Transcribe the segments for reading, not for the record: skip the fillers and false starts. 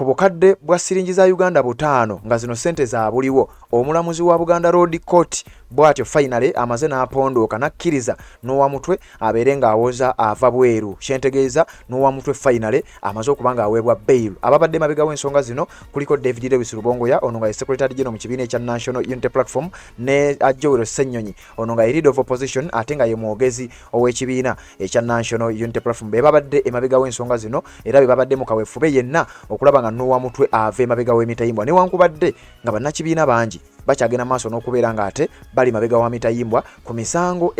ku bukadde bwa siringi za Uganda 5 nga zino sente za buliwo. Omulamuzi wa Buganda Road Court bwatyo finally amaze n'apondooka nakkiriza n'owa mutwe abeere ng'awoza ava bweru. Kyentegeeza n'owa mutwe finally amaze okuba ng'aweebwa bail. Ababadde mabegawo ensonga zino kuliko David Lewis Rubongoya ono nga ye Secretary General mu kibiina ekya National Unity Platform ne Joel Ssenyonyi ono nga ye Leader of Opposition ate nga ye mwogezi ow'ekibiina ekya National Unity Platform. Be babadde emabegawo ensonga zino era be babadde mu kaweefube yenna okulaba nga n'owa mutwe ave emabegawo emitayimbwa newankubadde nga bannakibiina bangi bakyagenda maaso n'okubeera nga ate bali mabega wa mitayimbwa ku misango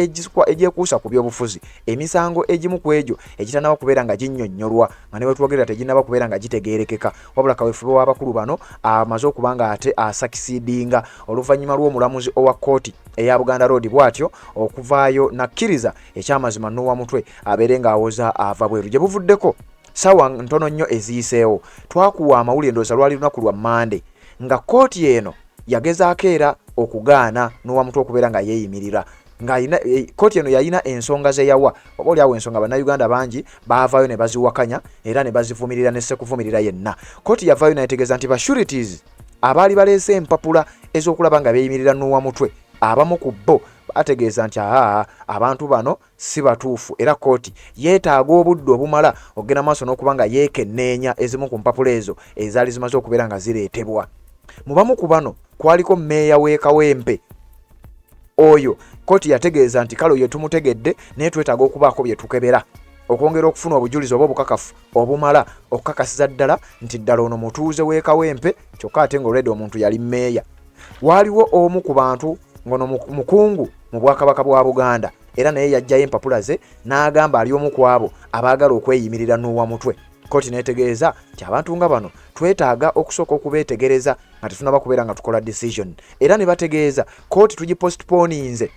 egyekuusa ku by'obufuzi. Emisango egimu ku egyo egitannaba kubeera nga ginnyonnyolwa nga ne bwetwogerera teginnaba kubeera nga gitegeerekeka wabula kaweefube w'abakulu bano amaze okuba nga ate asakisiidinga oluvannyuma lw'omulamuzi owa kkooti eya Buganda Road bw'atyo okuvaayo nakkiriza ekyamazima n'owa mutwe abeere ng'awoza ava bweru. Gye buvuddeko sawa ntono nnyo eziyiseewo twakuwa amawulire ndowooza lwali lunaku lwa Mande nga kkooti eno yagezaako era okugaana n'owa mutwe okubeera nga yeeyimirira nga kkooti eno yalina ensonga ze yawa oba oliawo ensonga bannayuganda bangi baavaayo ne baziwakanya era ne bazivumirira ne sekuvumirira yenna. Kkooti yavaayo nayetegeeza nti bashurities abaali baleese empapula ez'okulaba nga beeyimirira n'owa mutwe abamu ku bo ategeeza nti abantu bano si batuufu era kkooti yeetaaga obudde obumala okugenda maaso n'okuba nga yeekenneenya ezimu ku mpapula ezo ezaali zimaze okubeera nga zireetebwa. Mu bamu ku bano kwaliko mmeeya w'e Kawempe. Oyo kkooti yategeeza nti kale oyo tumutegedde naye twetaaga okubaako bye tukebera okwongera okufuna obujulizi oba obukakafu obumala okukakasiza ddala nti ddala ono mutuuze w'e Kawempe kyokka ate ng'olwedde omuntu yali mmeeya. Waaliwo omu ku bantu ngono mukungu mu Bwakabaka bwa Buganda era naye yajjayo empapula ze n'agamba ali omu ku abo abaagala okweyimirira n'owa mutwe. Kkooti neetegeeza nti abantu nga bano twetaaga okusooka okubeetegereza nga tetunaba kubeera nga tukola decision era ne bategeeza kkooti tugipostponinze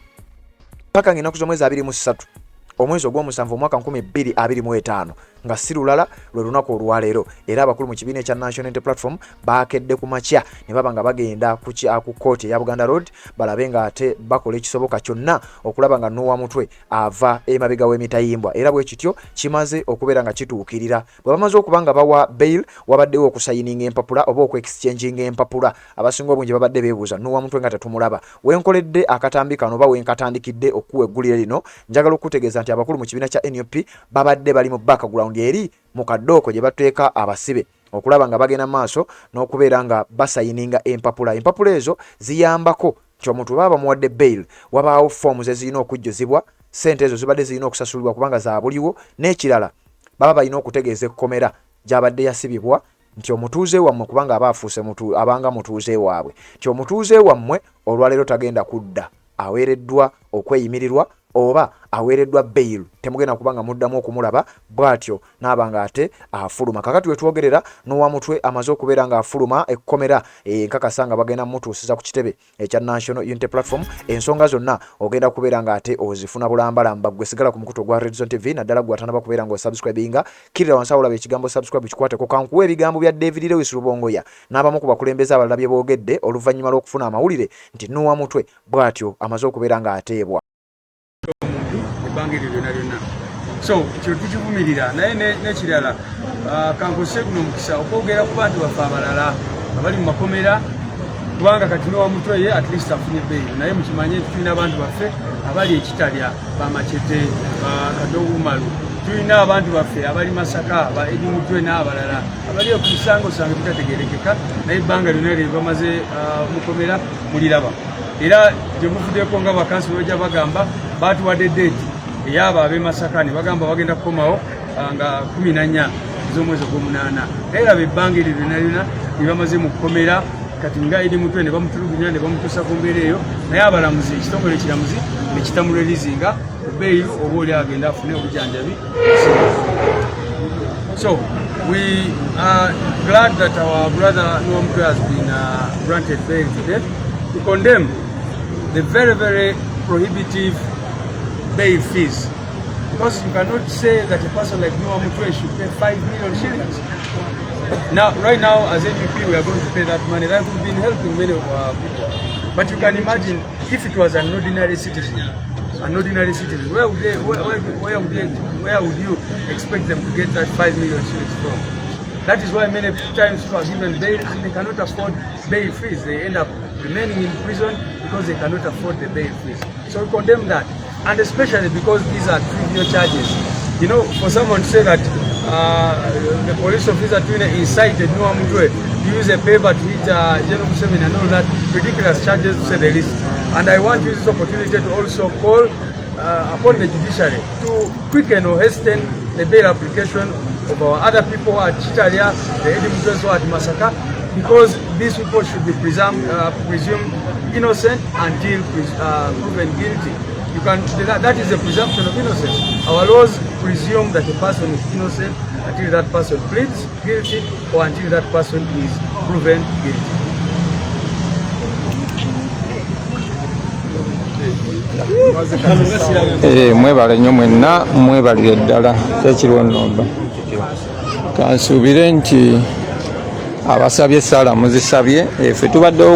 paka ng'ennaku z'omwezi 23 omwezi ogw'omusanvu omwaka 2025 nga si lulala lwe lunaku olwaleero era abakulu mu kibiina ekya National Unity Platform baakedde ku makya ne baba nga bagenda ku kkooti eya Buganda Road balabe nga ate bakola ekisoboka kyonna okulaba nga n'owa mutwe ava emabega w'emitayimbwa era bwe kityo kimaze okubeera nga kituukirira. Bwe bamaze okuba nga bawa bail wabaddewo okusayininga empapula oba okwexchanginga empapula abasinga obungi babadde beebuuza n'owa mutwe nga tetumulaba. Wenkoledde akatambi kano oba wenkatandikidde okuwa eggulire lino njagala okutegeeza nti abakulu mu kibiina kya NUP babadde bali mu background eri mu kaddooko gye bateeka abasibe okulaba nga bagenda maaso n'okubeera nga basayininga empapula. Empapula ezo ziyambako nti omuntu baba muwadde bail wabaawo forms ezirina okujjuzibwa, ssente ezo zibadde zirina okusasulibwa kubanga za buliwo, n'ekirala baba balina okutegeeza ekkomera gy'abadde yasibibwa nti omutuuze wammwe kubanga aba afuuse abanga mutuuze waabwe nti omutuuze wammwe olwaleero tagenda kudda aweereddwa okweyimirirwa oba aweereddwa bail temugenda kubanga muddamu okumulaba bw'atyo n'abanga ate afuluma. Kakati wetwogerera n'owa mutwe amaze okubeera nga afuluma ekkomera nkakasa nga bagenda mutuusiza ku kitebe ekya National Unity Platform. Ensonga zonna ogenda kubeera nga ate ozifuna bulambalamba. Gwe sigala ku mukutu gwa Red Zone TV naddala gwatanaba kubeera nga osubscribinga kirira wansi olaba ekigambo subscribe kikwateko kankuwa ebigambo bya David Lewis Rubongoya n'abamu ku bakulembeze abalala bye boogedde oluvannyuma lw'okufuna amawulire nti n'owa mutwe bw'atyo amaze okubeera nga ateebwa. So kyo tukivumirira naye n'ekirala kankose guno omukisa okwogera ku bantu baffe abalala abali mu makomera kubanga kati n'owa mutwe ye at least afunye bail naye mukimanye tulina abantu baffe abali ekitalya bamacete bakadobumalu tulina abantu baffe abali Masaka ba edi mutwe n'abalala abali ku misango sange tutategerekeka naye ebbanga lyonna lye bamaze mukomera muliraba era gye muvuddeko nga bakansi bwejja bagamba batuwadde date eyaba ab'e Masaka ne bagamba bagenda kukomawo nga 14 z'omwezi ogw'omunaana naye laba ebbanga eryo lyonna lye bamaze mu kukomera kati nga eri mutwe ne bamutulugunya ne bamutuusa ku mbeera eyo naye abalamuzi ekitongole ekiramuzi ne kitamulelizinga bail oba oli agenda afune obujjanjabi. So we are glad that our brother Noah Mutwe has been granted bail today. We condemn the very, very prohibitive bail fees because you cannot say that a person like Noah Mutwe should pay 5 million shillings. Now, right now, as NUP, we are going to pay that money. That would been helping many of our people. But you can imagine if it was an ordinary citizen, where would you expect them to get that 5 million shillings from? That is why many times people are given bail and they cannot afford bail fees. They end up remaining in prison because they cannot afford the bail fees. So we condemn that, and especially because these are trivial charges. You know, for someone to say that the police officer incited Nwamutwe to use a paper to hit General Museveni and all that, ridiculous charges to say the least. And I want to use this opportunity to also call upon the judiciary to quicken or hasten the bail application of our other people who are at Chitalia, the Edimutwes who are at Masaka, because these people should be presumed innocent until proven guilty. That is a presumption of innocence. Our laws presume that a person is innocent until that person pleads guilty or until that person is proven guilty. Mwebale nnyo mwenna mwebalire ddala tekiriwo nnomba kansuubire nti abasabye essala muzisabye ffe tubaddewo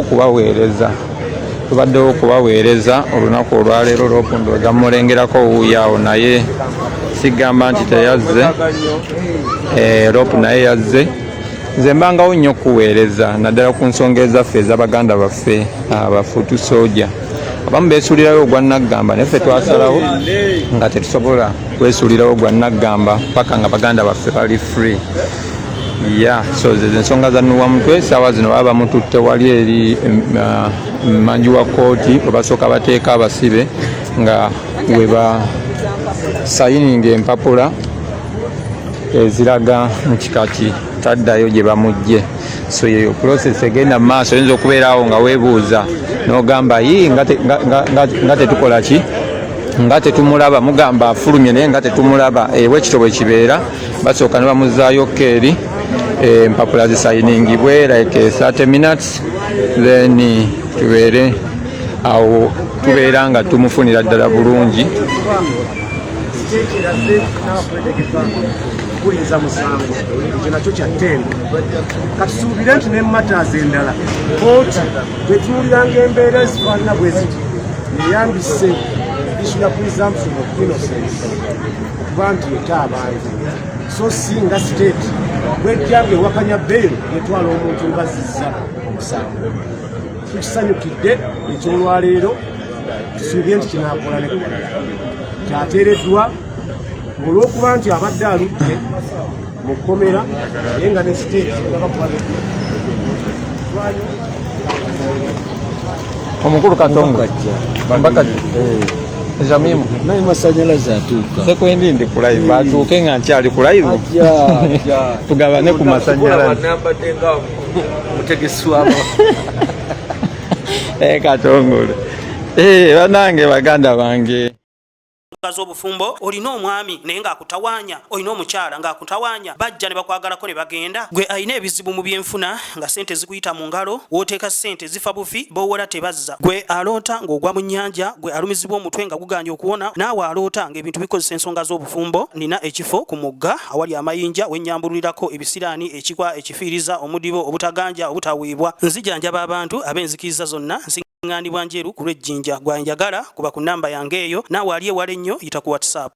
okubaweereza olunaku olwaleero Lwopundu wegamulengerako wuuyaawo naye sigamba nti teyazze Lwopu naye yazze nze mbangawo nnyo okuweereza naddala ku nsonga ezaffe ez'abaganda baffe abafuutu sooja abamu beesuulirayo ogwa Naggamba naye ffe twasalawo nga tetusobola kwesuulirawo ogwa Naggamba paka nga baganda baffe bali free. So ensonga za Nwamutwe saawa zino baba bamututte wali eri manji wa kooti we basooka bateeka abasibe nga we basayininga empapula eziraga nti kati taddayo gye bamugye. So yeyo process egenda mu maaso oyinza okubeerawo nga weebuuza n'ogamba nga tetukola ki nga tetumulaba mugamba afulumye naye nga tetumulaba ekitabo ekibeera basooka ne bamuzaayo keeri empapula zisayiningibwe like 30 minutes then tubeere awo tubeera nga tumufunira ddala bulungi. Kuyinza musango ekyo nakyo kyattendo katusuubire nti ne matters endala kooti bwetunuuliranga embeera ezifaanana bwe ziti eyambise issue ya presumption of innocence okuba nti eta abantu so si nga state bwejjanga ewakanya bail yetwala omuntu ngazizza omusango. Tukisanyukidde ekyolwaleero tusuubye nti kinaakola ne kyateereddwa olw'okuba nti abadde aludde mu kkomera naye nga ne state nga bakuba omukulu Katongo mpaka Jamimu naye masanyalaze atuuka sekwendi ndi ku live atuuke nga nkyali ku live tugabane ku masanyalaze Katongole banange baganda bange z'obufumbo olina omwami naye ng'akutawanya olina omukyala ng'akutawanya bajja ne bakwagalako ne bagenda gwe alina ebizibu mu byenfuna nga sente zikuyita mu ngalo wooteeka sente zifa bufi boowola tebazza gwe aloota ng'ogwa mu nnyanja gwe alumizibwa omutwe nga guganja okuwona naawe aloota ng'ebintu bikozesa ensonga z'obufumbo nina ekifo ku mugga awali amayinja wennyambulirako ebisiraani ekikwa ekifiiriza omudibo obutaganja obutaweebwa nzijanjaba abantu ab'enzikiriza zonna ngandibwa njeru ku lw'ejjinja gwanjagala kuba ku namba yange eyo naawe ali ewala ennyo yita ku WhatsApp.